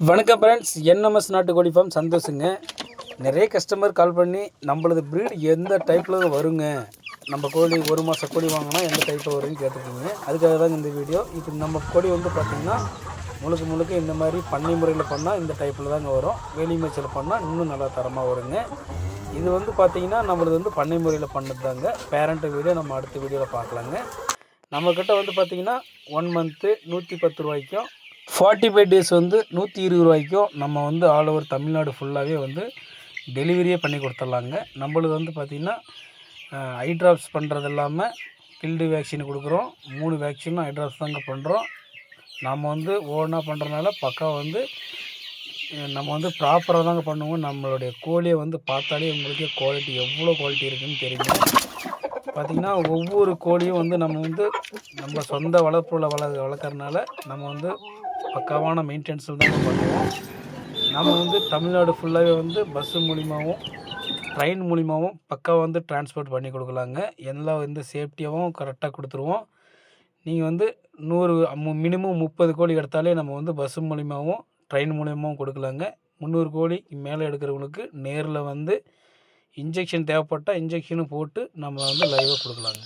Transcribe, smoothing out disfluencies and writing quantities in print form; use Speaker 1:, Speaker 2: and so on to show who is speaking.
Speaker 1: வணக்கம் friends, NMS நாட்டுக்கோழி form சந்தோஷங்க. நிறைய கஸ்டமர் கால் பண்ணி நம்மளது ப்ரீட் எந்த டைப்பில் வருங்க, நம்ம கோழி ஒரு மாத கோழி வாங்கினா எந்த டைப்பில் வரும்னு கேட்டுருக்கீங்க. அதுக்காக தாங்க இந்த வீடியோ. இப்போ நம்ம கோழி வந்து பார்த்திங்கன்னா முழுக்க இந்த மாதிரி பண்ணை முறையில் பண்ணால் இந்த டைப்பில் தாங்க வரும். வேலி மேய்ச்சல் பண்ணால் இன்னும் நல்லா தரமாக வருங்க. இது வந்து பார்த்திங்கன்னா நம்மளது வந்து பண்ணை முறையில் பண்ணது தாங்க. பேரண்ட் வீடியோ நம்ம அடுத்த வீடியோவில் பார்க்கலாங்க. நம்மக்கிட்ட வந்து பார்த்திங்கன்னா 1 மந்த்து 110 ரூபாய்க்கும் 45 டேஸ் வந்து 120 ரூபாய்க்கும் நம்ம வந்து ஆல் ஓவர் தமிழ்நாடு ஃபுல்லாகவே வந்து டெலிவரியே பண்ணி கொடுத்துட்லாங்க. நம்மளுக்கு வந்து பார்த்திங்கன்னா ஐ ட்ராப்ஸ் பண்ணுறது இல்லாமல் கில்டு வேக்சின் கொடுக்குறோம். 3 வேக்சினும் ஐ ட்ராப்ஸ் தாங்க பண்ணுறோம். நம்ம வந்து ஓனாக பண்ணுறதுனால பக்கா வந்து நம்ம வந்து ப்ராப்பராக தாங்க பண்ணுவோம். நம்மளுடைய கோழியை வந்து பார்த்தாலே உங்களுக்கே குவாலிட்டி எவ்வளோ குவாலிட்டி இருக்குதுன்னு தெரியுங்க. பார்த்திங்கன்னா ஒவ்வொரு கோழியும் வந்து நம்ம சொந்த வளர்ப்பில் வளர்க்குறதுனால நம்ம வந்து பக்காவான மெயின்டெனன்ஸில் தான் பண்ணுவோம். நம்ம வந்து தமிழ்நாடு ஃபுல்லாகவே வந்து பஸ்ஸு மூலிமாவும் ட்ரெயின் மூலிமாவும் பக்காவாக வந்து டிரான்ஸ்போர்ட் பண்ணி கொடுக்கலாங்க. எல்லாம் வந்து சேஃப்டியாகவும் கரெக்டாக கொடுத்துருவோம். நீங்கள் வந்து 100 மினிமம் 30 கோழி எடுத்தாலே நம்ம வந்து பஸ்ஸு மூலிமாவும் ட்ரெயின் மூலியமாகவும் கொடுக்கலாங்க. 300 கோழி மேலே எடுக்கிறவங்களுக்கு நேரில் வந்து இன்ஜெக்ஷன் தேவைப்பட்டால் இன்ஜெக்ஷனும் போட்டு நம்ம வந்து லைவாக கொடுக்கலாங்க.